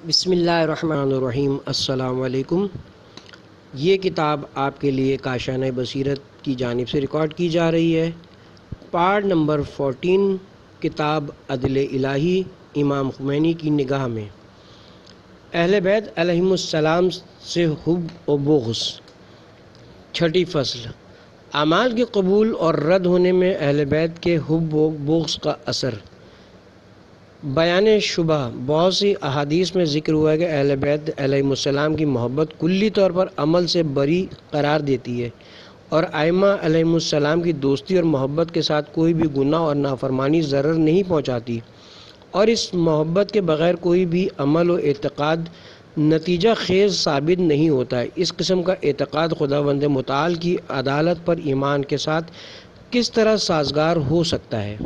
بسم اللہ الرحمن الرحیم۔ السلام علیکم۔ یہ کتاب آپ کے لیے کاشانہ بصیرت کی جانب سے ریکارڈ کی جا رہی ہے۔ پارٹ نمبر 14، کتاب عدل الہی، امام خمینی کی نگاہ میں اہل بیت علیہم السلام سے حب و بغض۔ چھٹی فصل، اعمال کے قبول اور رد ہونے میں اہل بیت کے حب و بغض کا اثر۔ بیان شبہ، بہت سی احادیث میں ذکر ہوا ہے کہ اہل بیت علیہم السلام کی محبت کلی طور پر عمل سے بری قرار دیتی ہے، اور ائمہ علیہم السلام کی دوستی اور محبت کے ساتھ کوئی بھی گناہ اور نافرمانی ضرر نہیں پہنچاتی، اور اس محبت کے بغیر کوئی بھی عمل و اعتقاد نتیجہ خیز ثابت نہیں ہوتا ہے۔ اس قسم کا اعتقاد خداوند متعال کی عدالت پر ایمان کے ساتھ کس طرح سازگار ہو سکتا ہے؟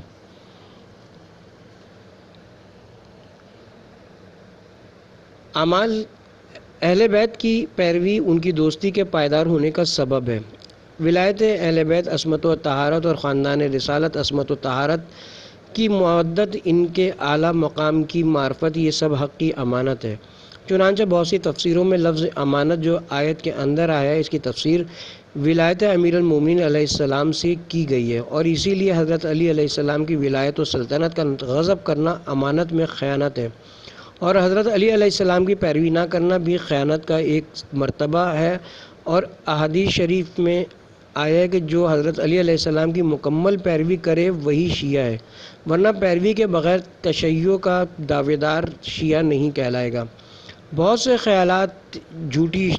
اعمال اہل بیت کی پیروی ان کی دوستی کے پائیدار ہونے کا سبب ہے۔ ولایت اہل بیت عصمت و طہارت اور خاندان رسالت عصمت و طہارت کی مودت، ان کے اعلیٰ مقام کی معرفت، یہ سب حق کی امانت ہے۔ چنانچہ بہت سی تفسیروں میں لفظ امانت جو آیت کے اندر آیا ہے، اس کی تفسیر ولایت امیر المومنین علیہ السلام سے کی گئی ہے، اور اسی لیے حضرت علی علیہ السلام کی ولایت و سلطنت کا غصب کرنا امانت میں خیانت ہے، اور حضرت علی علیہ السلام کی پیروی نہ کرنا بھی خیانت کا ایک مرتبہ ہے۔ اور احادیث شریف میں آیا ہے کہ جو حضرت علی علیہ السلام کی مکمل پیروی کرے وہی شیعہ ہے، ورنہ پیروی کے بغیر تشیع کا دعوے دار شیعہ نہیں کہلائے گا۔ بہت سے خیالات جھوٹی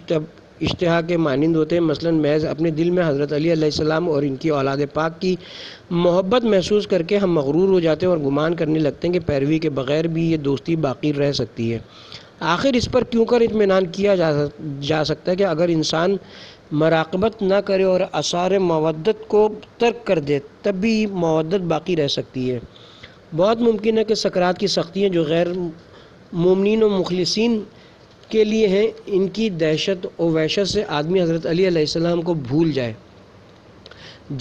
اشتہا کے مانند ہوتے ہیں، مثلا محض اپنے دل میں حضرت علی علیہ السلام اور ان کی اولاد پاک کی محبت محسوس کر کے ہم مغرور ہو جاتے ہیں اور گمان کرنے لگتے ہیں کہ پیروی کے بغیر بھی یہ دوستی باقی رہ سکتی ہے۔ آخر اس پر کیوں کر اطمینان کیا جا سکتا ہے کہ اگر انسان مراقبت نہ کرے اور آثار مودت کو ترک کر دے تب بھی مودت باقی رہ سکتی ہے۔ بہت ممکن ہے کہ سکرات کی سختیاں جو غیر مومنین و مخلصین کے لیے ہیں، ان کی دہشت و وحشت سے آدمی حضرت علی علیہ السلام کو بھول جائے۔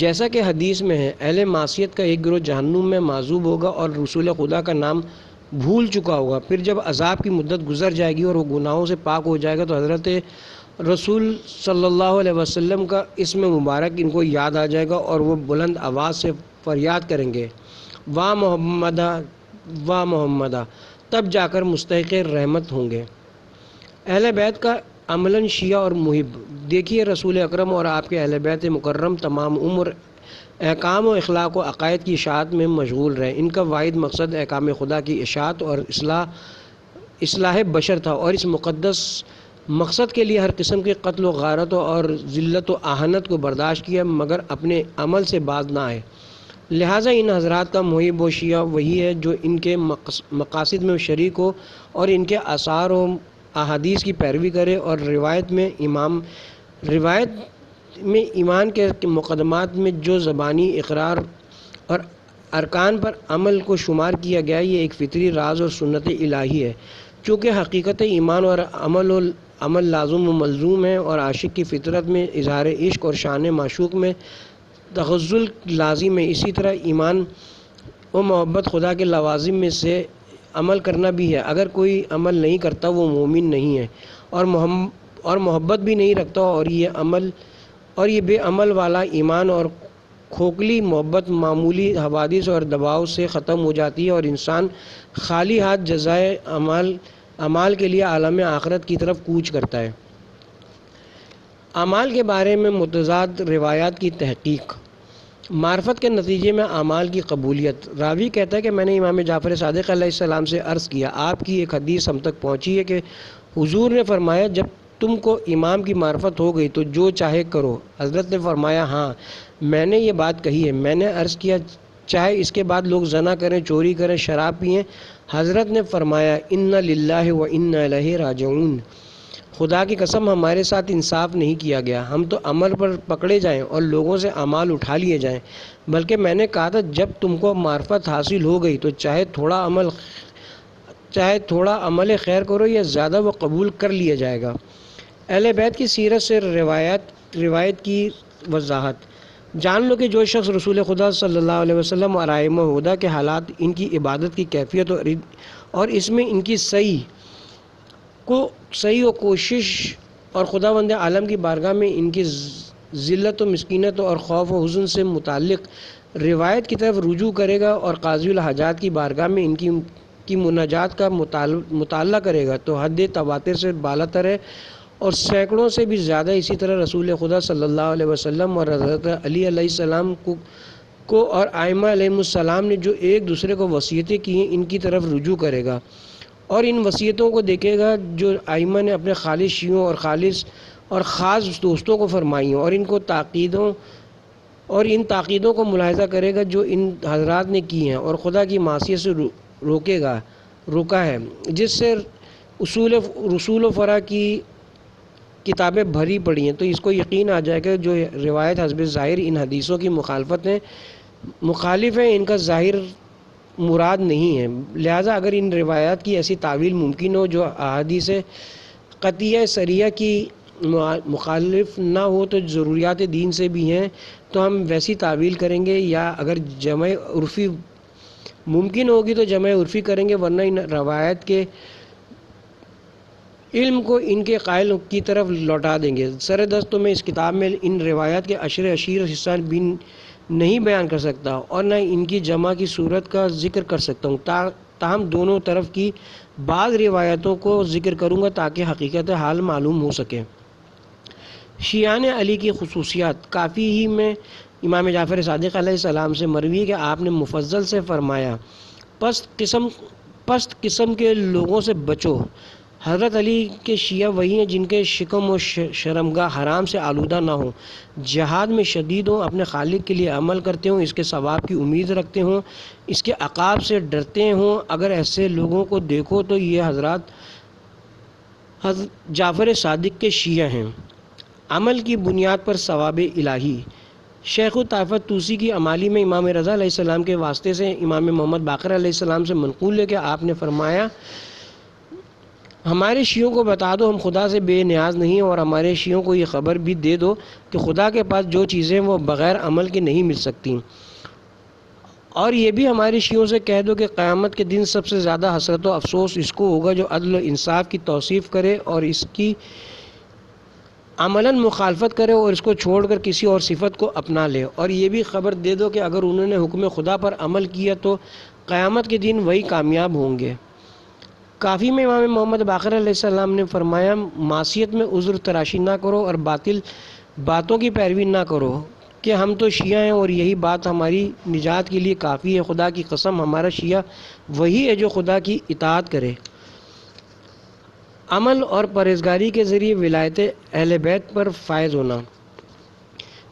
جیسا کہ حدیث میں ہے، اہل معصیت کا ایک گروہ جہنم میں معذوب ہوگا اور رسول خدا کا نام بھول چکا ہوگا۔ پھر جب عذاب کی مدت گزر جائے گی اور وہ گناہوں سے پاک ہو جائے گا تو حضرت رسول صلی اللہ علیہ وسلم کا اسم مبارک ان کو یاد آ جائے گا، اور وہ بلند آواز سے فریاد کریں گے، واہ محمدہ، واہ محمدہ، تب جا کر مستحق رحمت ہوں گے۔ اہل بیت کا عملاً شیعہ اور محب۔ دیکھیے رسول اکرم اور آپ کے اہل بیت مکرم تمام عمر احکام و اخلاق و عقائد کی اشاعت میں مشغول رہے۔ ان کا واحد مقصد احکام خدا کی اشاعت اور اصلاح بشر تھا، اور اس مقدس مقصد کے لیے ہر قسم کی قتل و غارت اور ذلت و اہانت کو برداشت کیا، مگر اپنے عمل سے باز نہ آئے۔ لہٰذا ان حضرات کا محب و شیعہ وہی ہے جو ان کے مقاصد میں شریک ہو اور ان کے آثار و احادیث کی پیروی کرے، اور روایت میں ایمان کے مقدمات میں جو زبانی اقرار اور ارکان پر عمل کو شمار کیا گیا، یہ ایک فطری راز اور سنت الہی ہے۔ چونکہ حقیقت ایمان اور عمل لازم و ملزوم ہے، اور عاشق کی فطرت میں اظہار عشق اور شان معشوق میں تغزل لازم ہے، اسی طرح ایمان و محبت خدا کے لوازم میں سے عمل کرنا بھی ہے۔ اگر کوئی عمل نہیں کرتا وہ مومن نہیں ہے، اور محبت بھی نہیں رکھتا، اور یہ بے عمل والا ایمان اور کھوکھلی محبت معمولی حوادث اور دباؤ سے ختم ہو جاتی ہے، اور انسان خالی ہاتھ جزائے اعمال کے لیے عالم آخرت کی طرف کوچ کرتا ہے۔ اعمال کے بارے میں متضاد روایات کی تحقیق۔ معرفت کے نتیجے میں اعمال کی قبولیت۔ راوی کہتا ہے کہ میں نے امام جعفر صادق علیہ السلام سے عرض کیا، آپ کی ایک حدیث ہم تک پہنچی ہے کہ حضور نے فرمایا، جب تم کو امام کی معرفت ہو گئی تو جو چاہے کرو۔ حضرت نے فرمایا، ہاں میں نے یہ بات کہی ہے۔ میں نے عرض کیا، چاہے اس کے بعد لوگ زنا کریں، چوری کریں، شراب پئیں؟ حضرت نے فرمایا، انا للہ و انا الیہ راجعون، خدا کی قسم ہمارے ساتھ انصاف نہیں کیا گیا، ہم تو عمل پر پکڑے جائیں اور لوگوں سے اعمال اٹھا لیے جائیں۔ بلکہ میں نے کہا تھا، جب تم کو معرفت حاصل ہو گئی تو چاہے تھوڑا عمل خیر کرو یا زیادہ، وہ قبول کر لیا جائے گا۔ اہل بیت کی سیرت سے روایت کی وضاحت۔ جان لو کہ جو شخص رسول خدا صلی اللہ علیہ وسلم اور ائمہ ہدیٰ کے حالات، ان کی عبادت کی کیفیت اور اس میں ان کی صحیح کو صحیح و کوشش اور خداوند عالم کی بارگاہ میں ان کی ذلت و مسکینت اور خوف و حزن سے متعلق روایت کی طرف رجوع کرے گا اور قاضی الحاجات کی بارگاہ میں ان کی مناجات کا مطالعہ کرے گا تو حد تواتر سے بالاتر ہے، اور سینکڑوں سے بھی زیادہ اسی طرح رسول خدا صلی اللہ علیہ وسلم اور حضرت علی علیہ السلام کو اور ائمہ علیہ السلام نے جو ایک دوسرے کو وصیتیں کی ہیں ان کی طرف رجوع کرے گا، اور ان وصیتوں کو دیکھے گا جو ائمہ نے اپنے خالص شیعوں اور خاص دوستوں کو فرمائی ہیں، اور ان تاکیدوں کو ملاحظہ کرے گا جو ان حضرات نے کی ہیں، اور خدا کی معصیت سے روکا ہے، جس سے رسول و فرا کی کتابیں بھری پڑی ہیں، تو اس کو یقین آ جائے گا جو روایت حسب ظاہر ان حدیثوں کی مخالف ہیں، ان کا ظاہر مراد نہیں ہے۔ لہٰذا اگر ان روایات کی ایسی تعویل ممکن ہو جو احادیث قطعیہ صریحہ کی مخالف نہ ہو تو ضروریات دین سے بھی ہیں، تو ہم ویسی تعویل کریں گے، یا اگر جمع عرفی ممکن ہوگی تو جمع عرفی کریں گے، ورنہ ان روایت کے علم کو ان کے قائل کی طرف لوٹا دیں گے۔ سر دست تو میں اس کتاب میں ان روایات کے اشیر حصہ بھی نہیں بیان کر سکتا اور نہ ان کی جمع کی صورت کا ذکر کر سکتا ہوں، تاہم دونوں طرف کی بعض روایتوں کو ذکر کروں گا تاکہ حقیقت حال معلوم ہو سکے۔ شیعان علی کی خصوصیات۔ کافی ہی میں امام جعفر صادق علیہ السلام سے مروی ہے کہ آپ نے مفضل سے فرمایا، پست قسم کے لوگوں سے بچو۔ حضرت علی کے شیعہ وہی ہیں جن کے شکم و شرمگاہ حرام سے آلودہ نہ ہوں، جہاد میں شدید ہوں، اپنے خالق کے لیے عمل کرتے ہوں، اس کے ثواب کی امید رکھتے ہوں، اس کے عقاب سے ڈرتے ہوں۔ اگر ایسے لوگوں کو دیکھو تو یہ حضرات جعفر صادق کے شیعہ ہیں۔ عمل کی بنیاد پر ثواب الہی۔ شیخ طائفت طوسی کی امالی میں امام رضا علیہ السلام کے واسطے سے امام محمد باقر علیہ السلام سے منقول ہے کہ آپ نے فرمایا، ہمارے شیعوں کو بتا دو ہم خدا سے بے نیاز نہیں، اور ہمارے شیعوں کو یہ خبر بھی دے دو کہ خدا کے پاس جو چیزیں وہ بغیر عمل کے نہیں مل سکتی، اور یہ بھی ہمارے شیعوں سے کہہ دو کہ قیامت کے دن سب سے زیادہ حسرت و افسوس اس کو ہوگا جو عدل و انصاف کی توصیف کرے اور اس کی عملاً مخالفت کرے اور اس کو چھوڑ کر کسی اور صفت کو اپنا لے، اور یہ بھی خبر دے دو کہ اگر انہوں نے حکم خدا پر عمل کیا تو قیامت کے دن وہی کامیاب ہوں گے۔ کافی میں امام محمد باقر علیہ السلام نے فرمایا، معصیت میں عذر تراشی نہ کرو اور باطل باتوں کی پیروی نہ کرو کہ ہم تو شیعہ ہیں اور یہی بات ہماری نجات کے لیے کافی ہے۔ خدا کی قسم ہمارا شیعہ وہی ہے جو خدا کی اطاعت کرے۔ عمل اور پرہیزگاری کے ذریعے ولایت اہل بیت پر فائز ہونا۔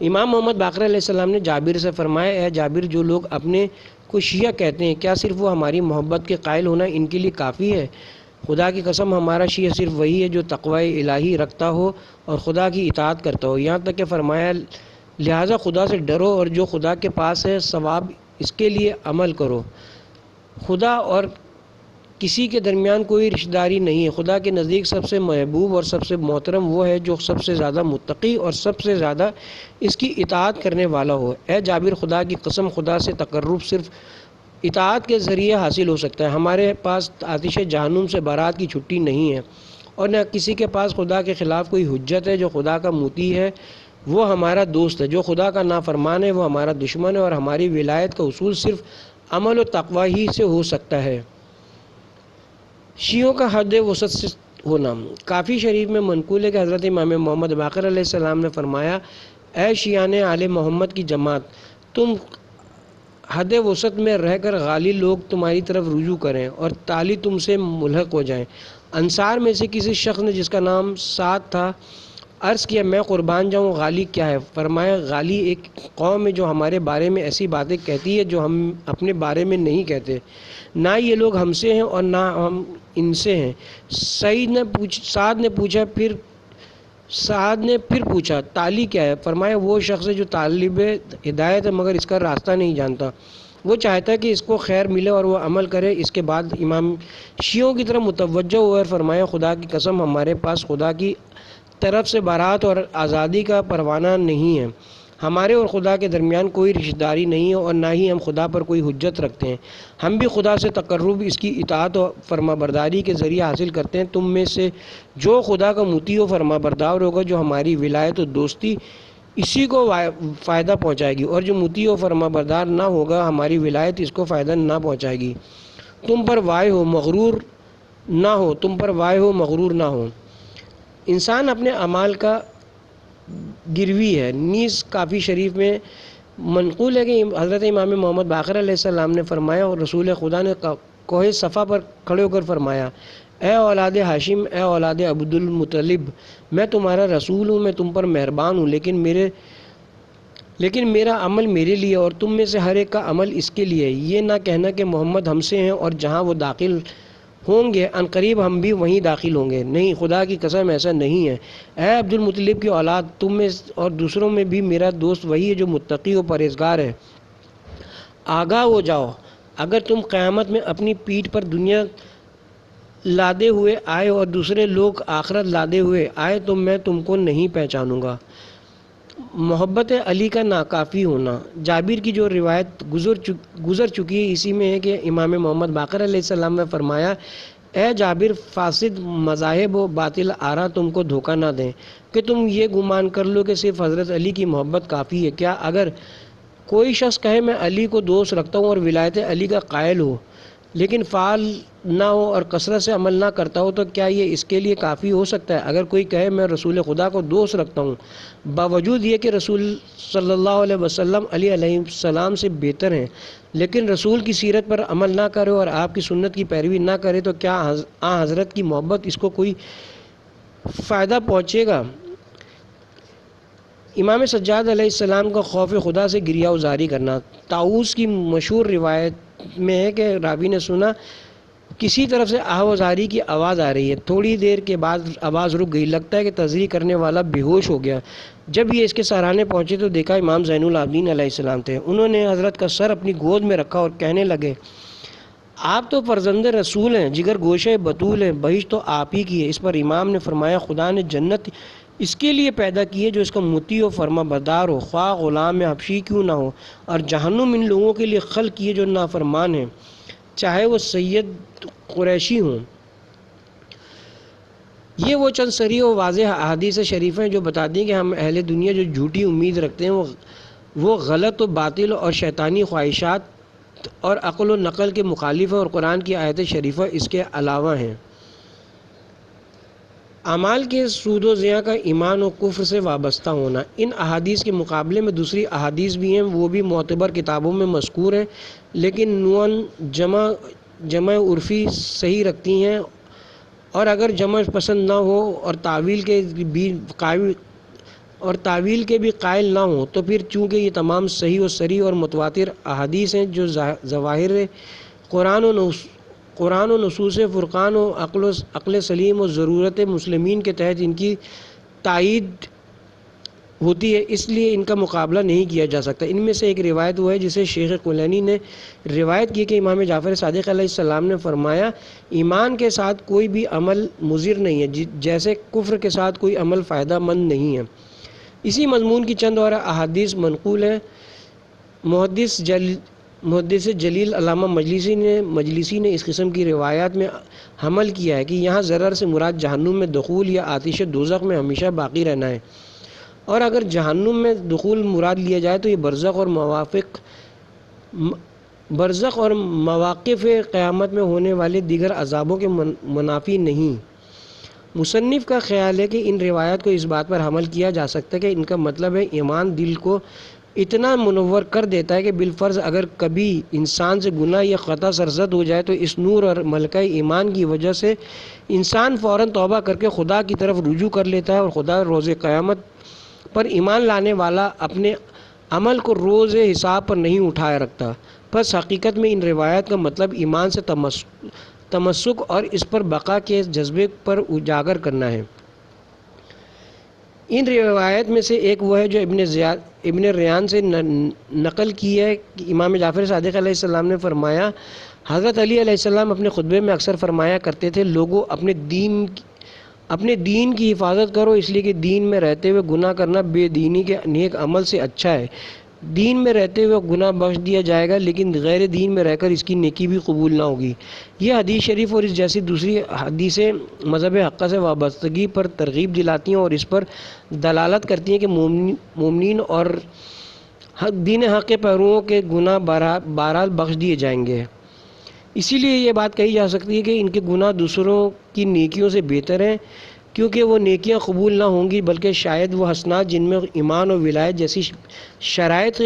امام محمد باقر علیہ السلام نے جابر سے فرمایا، اے جابر، جو لوگ اپنے کو شیعہ کہتے ہیں، کیا صرف وہ ہماری محبت کے قائل ہونا ان کے لیے کافی ہے؟ خدا کی قسم ہمارا شیعہ صرف وہی ہے جو تقوی الہی رکھتا ہو اور خدا کی اطاعت کرتا ہو، یہاں تک کہ فرمایا، لہٰذا خدا سے ڈرو اور جو خدا کے پاس ہے ثواب اس کے لیے عمل کرو۔ خدا اور کسی کے درمیان کوئی رشتہ داری نہیں ہے۔ خدا کے نزدیک سب سے محبوب اور سب سے محترم وہ ہے جو سب سے زیادہ متقی اور سب سے زیادہ اس کی اطاعت کرنے والا ہو۔ اے جابر، خدا کی قسم خدا سے تقرب صرف اطاعت کے ذریعے حاصل ہو سکتا ہے۔ ہمارے پاس آتش جہنم سے برات کی چھٹی نہیں ہے، اور نہ کسی کے پاس خدا کے خلاف کوئی حجت ہے۔ جو خدا کا مطیع ہے وہ ہمارا دوست ہے، جو خدا کا نافرمان ہے وہ ہمارا دشمن ہے، اور ہماری ولایت کا حصول صرف عمل و تقوی ہی سے ہو سکتا ہے۔ شیعوں کا حد وسط سے ہونا۔ کافی شریف میں منقول ہے کہ حضرت امام محمد باقر علیہ السلام نے فرمایا، اے شیعان آل محمد کی جماعت، تم حد وسط میں رہ کر غالی لوگ تمہاری طرف رجوع کریں اور تالی تم سے ملحق ہو جائیں۔ انصار میں سے کسی شخص نے جس کا نام سعد تھا عرض کیا، میں قربان جاؤں، غالی کیا ہے؟ فرمایا، غالی ایک قوم ہے جو ہمارے بارے میں ایسی باتیں کہتی ہے جو ہم اپنے بارے میں نہیں کہتے، نہ یہ لوگ ہم سے ہیں اور نہ ہم ان سے ہیں۔ سعد نے پھر پوچھا، تالی کیا ہے؟ فرمایا، وہ شخص ہے جو طالب ہدایت ہے مگر اس کا راستہ نہیں جانتا، وہ چاہتا ہے کہ اس کو خیر ملے اور وہ عمل کرے۔ اس کے بعد امام شیعوں کی طرف متوجہ ہوئے اور فرمایا، خدا کی قسم ہمارے پاس خدا کی طرف سے برات اور آزادی کا پروانہ نہیں ہے، ہمارے اور خدا کے درمیان کوئی رشتہ داری نہیں ہے اور نہ ہی ہم خدا پر کوئی حجت رکھتے ہیں۔ ہم بھی خدا سے تقرب اس کی اطاعت و فرما برداری کے ذریعے حاصل کرتے ہیں۔ تم میں سے جو خدا کا مطیع و فرما بردار ہوگا، جو ہماری ولایت و دوستی اسی کو فائدہ پہنچائے گی، اور جو مطیع و فرما بردار نہ ہوگا، ہماری ولایت اس کو فائدہ نہ پہنچائے گی۔ تم پر واقع ہو مغرور نہ ہو، تم پر واقع ہو مغرور نہ ہو۔ انسان اپنے اعمال کا گروی ہے۔ نیز کافی شریف میں منقول ہے کہ حضرت امام محمد باقر علیہ السلام نے فرمایا، اور رسول خدا نے کوہ صفا پر کھڑے ہو کر فرمایا، اے اولاد ہاشم، اے اولاد عبد المطلب، میں تمہارا رسول ہوں، میں تم پر مہربان ہوں، لیکن میرا عمل میرے لیے اور تم میں سے ہر ایک کا عمل اس کے لیے۔ یہ نہ کہنا کہ محمد ہم سے ہیں اور جہاں وہ داخل ہوں گے عنقریب ہم بھی وہیں داخل ہوں گے، نہیں، خدا کی قسم ایسا نہیں ہے۔ اے عبد المطلب کی اولاد، تم میں اور دوسروں میں بھی میرا دوست وہی ہے جو متقی و پرہیزگار ہے۔ آگاہ ہو جاؤ، اگر تم قیامت میں اپنی پیٹھ پر دنیا لادے ہوئے آئے اور دوسرے لوگ آخرت لادے ہوئے آئے تو میں تم کو نہیں پہچانوں گا۔ محبت علی کا ناکافی ہونا۔ جابر کی جو روایت گزر چکی ہے اسی میں ہے کہ امام محمد باقر علیہ السلام نے فرمایا، اے جابر، فاسد مذاہب و باطل آرا تم کو دھوکہ نہ دیں کہ تم یہ گمان کر لو کہ صرف حضرت علی کی محبت کافی ہے۔ کیا اگر کوئی شخص کہے میں علی کو دوست رکھتا ہوں اور ولایت علی کا قائل ہو، لیکن فعال نہ ہو اور کثرت سے عمل نہ کرتا ہو، تو کیا یہ اس کے لیے کافی ہو سکتا ہے؟ اگر کوئی کہے میں رسول خدا کو دوست رکھتا ہوں، باوجود یہ کہ رسول صلی اللہ علیہ وسلم علی علیہ السلام سے بہتر ہیں، لیکن رسول کی سیرت پر عمل نہ کرے اور آپ کی سنت کی پیروی نہ کرے، تو کیا حضرت کی محبت اس کو کوئی فائدہ پہنچے گا؟ امام سجاد علیہ السلام کا خوف خدا سے گریہ وزاری کرنا۔ طاؤس کی مشہور روایت میں ہے کہ راوی نے سنا کسی طرف سے آہ و زاری کی آواز آ رہی ہے، تھوڑی دیر کے بعد آواز رک گئی، لگتا ہے کہ تذریح کرنے والا بے ہوش ہو گیا۔ جب یہ اس کے سرانے پہنچے تو دیکھا امام زین العابدین علیہ السلام تھے۔ انہوں نے حضرت کا سر اپنی گود میں رکھا اور کہنے لگے، آپ تو فرزند رسول ہیں، جگر گوشے بطول ہیں، بہشت تو آپ ہی کی ہے۔ اس پر امام نے فرمایا، خدا نے جنت اس کے لیے پیدا کی ہے جو اس کا مطیع و فرما بردار ہو، خواہ غلام حبشی کیوں نہ ہو، اور جہنم ان لوگوں کے لیے خلق کی ہے جو نافرمان ہیں، چاہے وہ سید قریشی ہوں۔ یہ وہ چند صریح و واضح احادیث شریف ہیں جو بتاتی ہیں کہ ہم اہل دنیا جو جھوٹی امید رکھتے ہیں وہ غلط و باطل اور شیطانی خواہشات اور عقل و نقل کے مخالف ہیں، اور قرآن کی آیت شریفہ اس کے علاوہ ہیں۔ اعمال کے سود و ضیاع کا ایمان و کفر سے وابستہ ہونا۔ ان احادیث کے مقابلے میں دوسری احادیث بھی ہیں، وہ بھی معتبر کتابوں میں مذکور ہیں، لیکن نوعاً جمع عرفی صحیح رکھتی ہیں، اور اگر جمع پسند نہ ہو اور تعویل کے بھی قائل نہ ہوں تو پھر چونکہ یہ تمام صحیح و صریح اور متواتر احادیث ہیں جو ظواہر قرآن و نصوص فرقان و عقل سلیم و ضرورت مسلمین کے تحت ان کی تائید ہوتی ہے، اس لیے ان کا مقابلہ نہیں کیا جا سکتا۔ ان میں سے ایک روایت وہ ہے جسے شیخ کلینی نے روایت کی کہ امام جعفر صادق علیہ السلام نے فرمایا، ایمان کے ساتھ کوئی بھی عمل مضر نہیں ہے، جیسے کفر کے ساتھ کوئی عمل فائدہ مند نہیں ہے۔ اسی مضمون کی چند اور احادیث منقول ہیں۔ محدث جلیل علامہ مجلسی نے اس قسم کی روایات میں حمل کیا ہے کہ یہاں ضرر سے مراد جہنم میں دخول یا آتش دوزخ میں ہمیشہ باقی رہنا ہے، اور اگر جہنم میں دخول مراد لیا جائے تو یہ برزخ اور مواقف قیامت میں ہونے والے دیگر عذابوں کے منافی نہیں۔ مصنف کا خیال ہے کہ ان روایات کو اس بات پر حمل کیا جا سکتا ہے کہ ان کا مطلب ہے ایمان دل کو اتنا منور کر دیتا ہے کہ بالفرض اگر کبھی انسان سے گناہ یا خطا سرزد ہو جائے تو اس نور اور ملکہ ایمان کی وجہ سے انسان فوراً توبہ کر کے خدا کی طرف رجوع کر لیتا ہے، اور خدا روز قیامت پر ایمان لانے والا اپنے عمل کو روز حساب پر نہیں اٹھائے رکھتا۔ پس حقیقت میں ان روایات کا مطلب ایمان سے تمسک اور اس پر بقا کے جذبے پر اجاگر کرنا ہے۔ ان روایت میں سے ایک وہ ہے جو ابن ریان سے نقل کی ہے کہ امام جعفر صادق علیہ السلام نے فرمایا، حضرت علی علیہ السلام اپنے خطبے میں اکثر فرمایا کرتے تھے، لوگوں اپنے دین اپنے دین کی حفاظت کرو، اس لیے کہ دین میں رہتے ہوئے گناہ کرنا بے دینی کے نیک عمل سے اچھا ہے۔ دین میں رہتے ہوئے گناہ بخش دیا جائے گا، لیکن غیر دین میں رہ کر اس کی نیکی بھی قبول نہ ہوگی۔ یہ حدیث شریف اور اس جیسی دوسری حدیثیں مذہب حق سے وابستگی پر ترغیب دلاتی ہیں اور اس پر دلالت کرتی ہیں کہ مومنین اور دین حق کے پیرووں کے گناہ بہرحال بخش دیے جائیں گے۔ اسی لیے یہ بات کہی جا سکتی ہے کہ ان کے گناہ دوسروں کی نیکیوں سے بہتر ہیں، کیونکہ وہ نیکیاں قبول نہ ہوں گی، بلکہ شاید وہ حسنات جن میں ایمان اور ولایت جیسی شرائط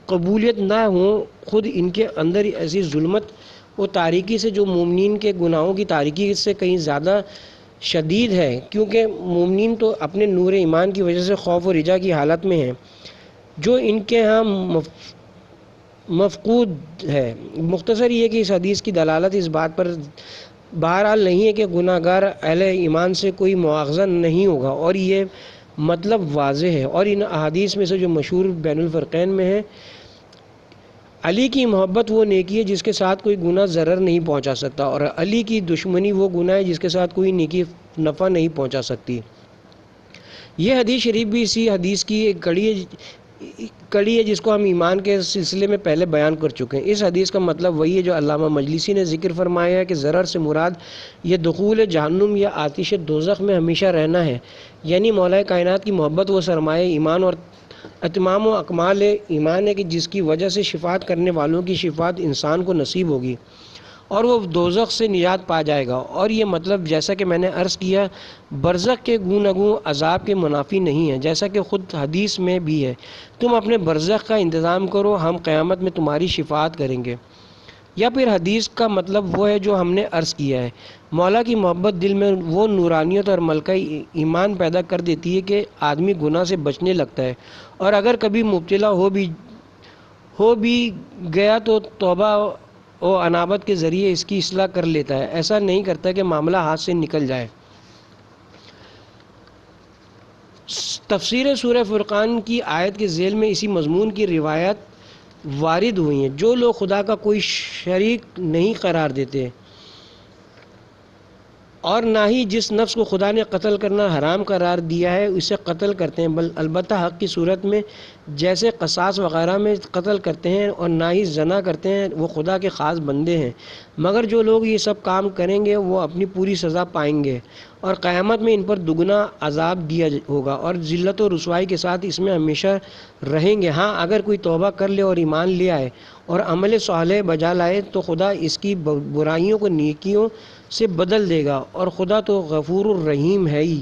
قبولیت نہ ہوں، خود ان کے اندر ایسی ظلمت و تاریکی سے جو مومنین کے گناہوں کی تاریکی سے کہیں زیادہ شدید ہے، کیونکہ مومنین تو اپنے نور ایمان کی وجہ سے خوف و رجا کی حالت میں ہیں، جو ان کے ہاں مفقود ہے۔ مختصر یہ کہ اس حدیث کی دلالت اس بات پر بہرحال نہیں ہے کہ گناہ گار اہل ایمان سے کوئی مواخذہ نہیں ہوگا، اور یہ مطلب واضح ہے۔ اور ان احادیث میں سے جو مشہور بین الفرقین میں ہے، علی کی محبت وہ نیکی ہے جس کے ساتھ کوئی گناہ ضرر نہیں پہنچا سکتا، اور علی کی دشمنی وہ گناہ ہے جس کے ساتھ کوئی نیکی نفع نہیں پہنچا سکتی۔ یہ حدیث شریف بھی اسی حدیث کی ایک کڑی ہے جس کو ہم ایمان کے سلسلے میں پہلے بیان کر چکے ہیں۔ اس حدیث کا مطلب وہی ہے جو علامہ مجلسی نے ذکر فرمایا ہے کہ ضرر سے مراد یہ دخول جہنم یا آتش دوزخ میں ہمیشہ رہنا ہے، یعنی مولا کائنات کی محبت وہ سرمایہ ایمان اور اتمام و اکمال ایمان ہے کہ جس کی وجہ سے شفاعت کرنے والوں کی شفاعت انسان کو نصیب ہوگی اور وہ دوزخ سے نجات پا جائے گا۔ اور یہ مطلب جیسا کہ میں نے عرض کیا برزخ کے گوناگوں عذاب کے منافی نہیں ہے، جیسا کہ خود حدیث میں بھی ہے، تم اپنے برزخ کا انتظام کرو، ہم قیامت میں تمہاری شفاعت کریں گے۔ یا پھر حدیث کا مطلب وہ ہے جو ہم نے عرض کیا ہے، مولا کی محبت دل میں وہ نورانیت اور ملکہ ایمان پیدا کر دیتی ہے کہ آدمی گناہ سے بچنے لگتا ہے، اور اگر کبھی مبتلا ہو بھی گیا تو توبہ و انابت کے ذریعے اس کی اصلاح کر لیتا ہے، ایسا نہیں کرتا کہ معاملہ ہاتھ سے نکل جائے۔ تفسیر سورہ فرقان کی آیت کے ذیل میں اسی مضمون کی روایات وارد ہوئی ہیں۔ جو لوگ خدا کا کوئی شریک نہیں قرار دیتے اور نہ ہی جس نفس کو خدا نے قتل کرنا حرام قرار دیا ہے اسے قتل کرتے ہیں، البتہ حق کی صورت میں جیسے قصاص وغیرہ میں قتل کرتے ہیں، اور نہ ہی زنا کرتے ہیں، وہ خدا کے خاص بندے ہیں۔ مگر جو لوگ یہ سب کام کریں گے وہ اپنی پوری سزا پائیں گے، اور قیامت میں ان پر دگنا عذاب دیا ہوگا، اور ذلت و رسوائی کے ساتھ اس میں ہمیشہ رہیں گے۔ ہاں اگر کوئی توبہ کر لے اور ایمان لے آئے اور عمل صالح بجا لائے تو خدا اس کی برائیوں کو نیکیوں سے بدل دے گا، اور خدا تو غفور الرحیم ہے ہی۔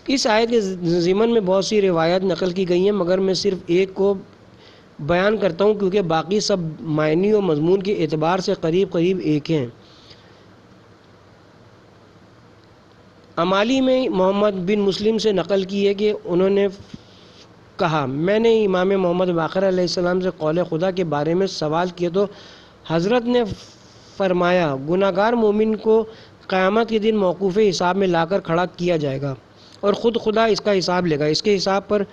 اس آیت کے ضمن میں بہت سی روایات نقل کی گئی ہیں، مگر میں صرف ایک کو بیان کرتا ہوں کیونکہ باقی سب معنی و مضمون کے اعتبار سے قریب ایک ہیں۔ امالی میں محمد بن مسلم سے نقل کی ہے کہ انہوں نے کہا، میں نے امام محمد باقر علیہ السلام سے قول خدا کے بارے میں سوال کیا تو حضرت نے فرمایا، گناہ گار مومن کو قیامت کے دن موقوف حساب میں لا کر کھڑا کیا جائے گا، اور خود خدا اس کا حساب لے گا، اس کے حساب پر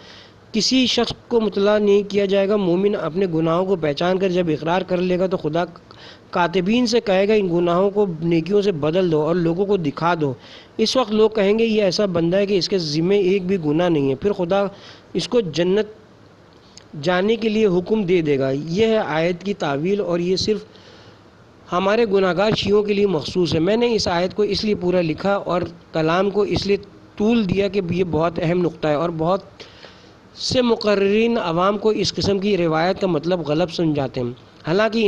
کسی شخص کو مطلع نہیں کیا جائے گا۔ مومن اپنے گناہوں کو پہچان کر جب اقرار کر لے گا تو خدا کاتبین سے کہے گا ان گناہوں کو نیکیوں سے بدل دو اور لوگوں کو دکھا دو۔ اس وقت لوگ کہیں گے یہ ایسا بندہ ہے کہ اس کے ذمہ ایک بھی گناہ نہیں ہے، پھر خدا اس کو جنت جانے کے لیے حکم دے دے گا۔ یہ ہے آیت کی تعویل، اور یہ صرف ہمارے گناہ گار شیعوں کے لیے مخصوص ہے۔ میں نے اس آیت کو اس لیے پورا لکھا اور کلام کو اس لیے طول دیا کہ یہ بہت اہم نقطہ ہے، اور بہت سے مقررین عوام کو اس قسم کی روایت کا مطلب غلط سمجھاتے ہیں، حالانکہ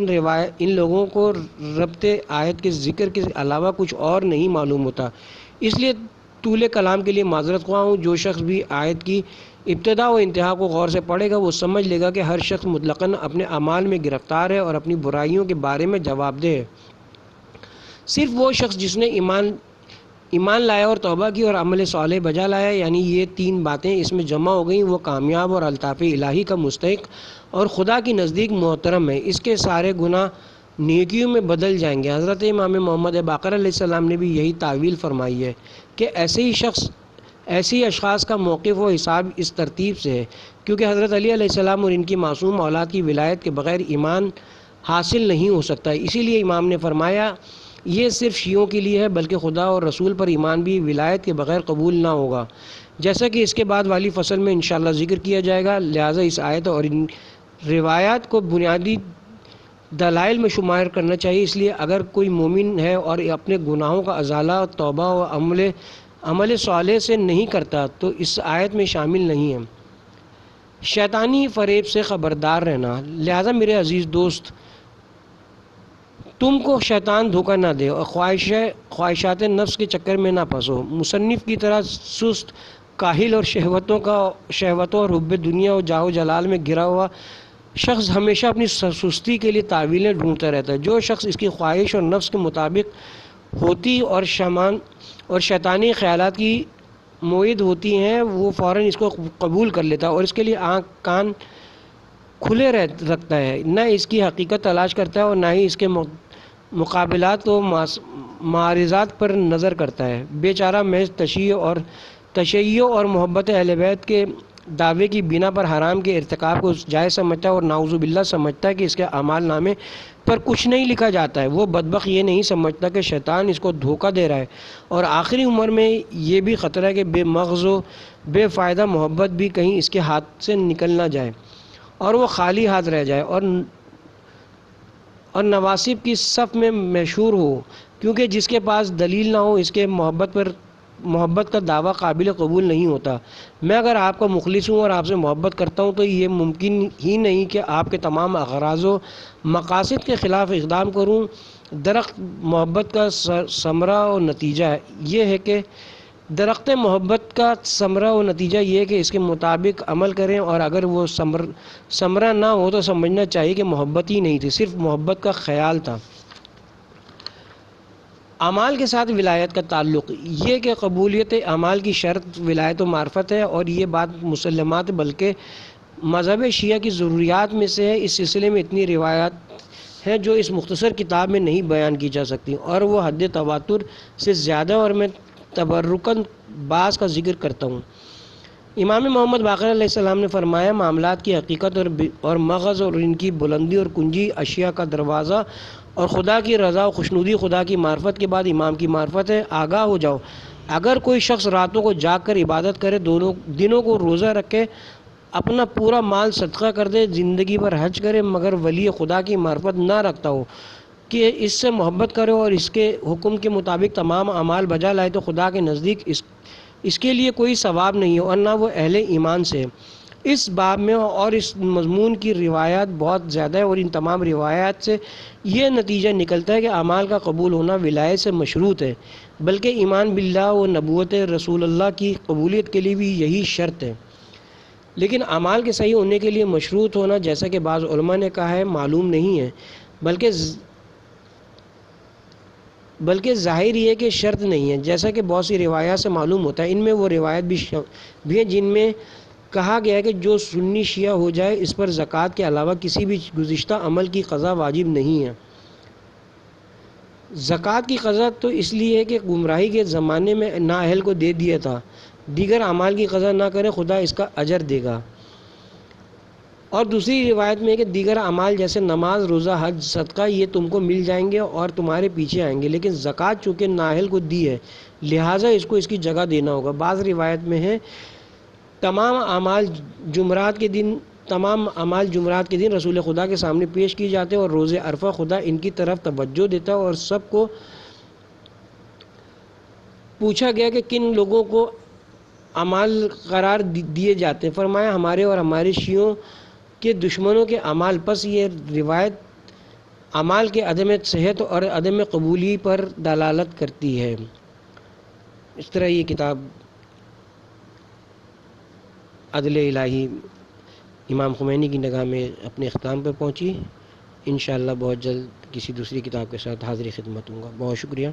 ان لوگوں کو ربط آیت کے ذکر کے علاوہ کچھ اور نہیں معلوم ہوتا۔ اس لیے طول کلام کے لیے معذرت خواہ ہوں۔ جو شخص بھی آیت کی ابتدا و انتہا کو غور سے پڑھے گا وہ سمجھ لے گا کہ ہر شخص مطلقاً اپنے اعمال میں گرفتار ہے اور اپنی برائیوں کے بارے میں جواب دہ ہے۔ صرف وہ شخص جس نے ایمان لایا اور توبہ کی اور عمل صالح بجا لایا، یعنی یہ تین باتیں اس میں جمع ہو گئیں، وہ کامیاب اور الطاف الہی کا مستحق اور خدا کی نزدیک محترم ہے۔ اس کے سارے گناہ نیکیوں میں بدل جائیں گے۔ حضرت امام محمد باقر علیہ السلام نے بھی یہی تعویل فرمائی ہے کہ ایسے اشخاص کا موقف و حساب اس ترتیب سے ہے، کیونکہ حضرت علی علیہ السلام اور ان کی معصوم اولاد کی ولایت کے بغیر ایمان حاصل نہیں ہو سکتا ہے۔ اسی لیے امام نے فرمایا، یہ صرف شیعوں کے لیے ہے، بلکہ خدا اور رسول پر ایمان بھی ولایت کے بغیر قبول نہ ہوگا، جیسا کہ اس کے بعد والی فصل میں انشاءاللہ ذکر کیا جائے گا۔ لہٰذا اس آیت اور ان روایات کو بنیادی دلائل میں شمار کرنا چاہیے۔ اس لیے اگر کوئی مومن ہے اور اپنے گناہوں کا ازالہ، توبہ و عمل صالح سے نہیں کرتا تو اس آیت میں شامل نہیں ہے۔ شیطانی فریب سے خبردار رہنا۔ لہٰذا میرے عزیز دوست، تم کو شیطان دھوکہ نہ دے اور خواہشات نفس کے چکر میں نہ پھنسو۔ مصنف کی طرح سست، کاہل اور شہوتوں اور حب دنیا و جاہ و جلال میں گرا ہوا شخص ہمیشہ اپنی سستی کے لیے تعویلیں ڈھونڈتا رہتا ہے۔ جو شخص اس کی خواہش اور نفس کے مطابق ہوتی اور شیطانی خیالات کی موئد ہوتی ہیں، وہ فوراً اس کو قبول کر لیتا ہے اور اس کے لیے آنکھ کان کھلے رکھتا ہے، نہ اس کی حقیقت تلاش کرتا ہے اور نہ ہی اس کے مقابلات و معارضات پر نظر کرتا ہے۔ بیچارہ محض تشیع اور محبت اہل بیت کے دعوے کی بنا پر حرام کے ارتکاب کو جائز سمجھتا ہے اور نعوذ باللہ سمجھتا ہے کہ اس کے اعمال نامے پر کچھ نہیں لکھا جاتا ہے۔ وہ بدبخت یہ نہیں سمجھتا کہ شیطان اس کو دھوکہ دے رہا ہے اور آخری عمر میں یہ بھی خطرہ ہے کہ بے مغز و بے فائدہ محبت بھی کہیں اس کے ہاتھ سے نکل نہ جائے اور وہ خالی ہاتھ رہ جائے اور نواسب کی صف میں مشہور ہو، کیونکہ جس کے پاس دلیل نہ ہو اس کے محبت کا دعویٰ قابل قبول نہیں ہوتا۔ میں اگر آپ کا مخلص ہوں اور آپ سے محبت کرتا ہوں تو یہ ممکن ہی نہیں کہ آپ کے تمام اغراض و مقاصد کے خلاف اقدام کروں۔ درخت محبت کا ثمرہ و نتیجہ یہ ہے کہ اس کے مطابق عمل کریں، اور اگر وہ ثمرہ نہ ہو تو سمجھنا چاہیے کہ محبت ہی نہیں تھی، صرف محبت کا خیال تھا۔ اعمال کے ساتھ ولایت کا تعلق یہ کہ قبولیت اعمال کی شرط ولایت و معرفت ہے، اور یہ بات مسلمات بلکہ مذہب شیعہ کی ضروریات میں سے ہے۔ اس سلسلے میں اتنی روایات ہیں جو اس مختصر کتاب میں نہیں بیان کی جا سکتی اور وہ حد تواتر سے زیادہ، اور میں تبرکاً بعض کا ذکر کرتا ہوں۔ امام محمد باقر علیہ السلام نے فرمایا، معاملات کی حقیقت اور مغز اور ان کی بلندی اور کنجی اشیاء کا دروازہ اور خدا کی رضا و خوشنودی خدا کی معرفت کے بعد امام کی معرفت ہے۔ آگاہ ہو جاؤ، اگر کوئی شخص راتوں کو جاگ کر عبادت کرے، دنوں کو روزہ رکھے، اپنا پورا مال صدقہ کر دے، زندگی بھر حج کرے، مگر ولی خدا کی معرفت نہ رکھتا ہو کہ اس سے محبت کرے اور اس کے حکم کے مطابق تمام اعمال بجا لائے، تو خدا کے نزدیک اس کے لیے کوئی ثواب نہیں ہے اور نہ وہ اہل ایمان سے ہے۔ اس باب میں اور اس مضمون کی روایات بہت زیادہ ہے، اور ان تمام روایات سے یہ نتیجہ نکلتا ہے کہ اعمال کا قبول ہونا ولایت سے مشروط ہے، بلکہ ایمان باللہ و نبوت رسول اللہ کی قبولیت کے لیے بھی یہی شرط ہے۔ لیکن اعمال کے صحیح ہونے کے لیے مشروط ہونا، جیسا کہ بعض علماء نے کہا ہے، معلوم نہیں ہے، بلکہ ظاہر یہ ہے کہ شرط نہیں ہے، جیسا کہ بہت سی روایات سے معلوم ہوتا ہے۔ ان میں وہ روایت بھی ہیں جن میں کہا گیا ہے کہ جو سنی شیعہ ہو جائے، اس پر زکوٰۃ کے علاوہ کسی بھی گزشتہ عمل کی قضا واجب نہیں ہے۔ زکوٰۃ کی قضا تو اس لیے ہے کہ گمراہی کے زمانے میں نااہل کو دے دیا تھا، دیگر اعمال کی قضا نہ کرے، خدا اس کا اجر دے گا۔ اور دوسری روایت میں ہے کہ دیگر اعمال جیسے نماز، روزہ، حج، صدقہ یہ تم کو مل جائیں گے اور تمہارے پیچھے آئیں گے، لیکن زکوٰۃ چونکہ نااہل کو دی ہے لہٰذا اس کو اس کی جگہ دینا ہوگا۔ بعض روایت میں ہے تمام اعمال جمعرات کے دن رسول خدا کے سامنے پیش کی جاتے ہیں، اور روز عرفہ خدا ان کی طرف توجہ دیتا ہے، اور سب کو پوچھا گیا کہ کن لوگوں کو اعمال قرار دیے جاتے ہیں، فرمایا ہمارے اور ہمارے شیعوں کے دشمنوں کے اعمال۔ پس یہ روایت اعمال کے عدم صحت اور عدم قبولی پر دلالت کرتی ہے۔ اس طرح یہ کتاب عدل الہی امام خمینی کی نگاہ میں اپنے اختتام پر پہنچی۔ انشاءاللہ بہت جلد کسی دوسری کتاب کے ساتھ حاضر خدمت ہوں گا۔ بہت شکریہ۔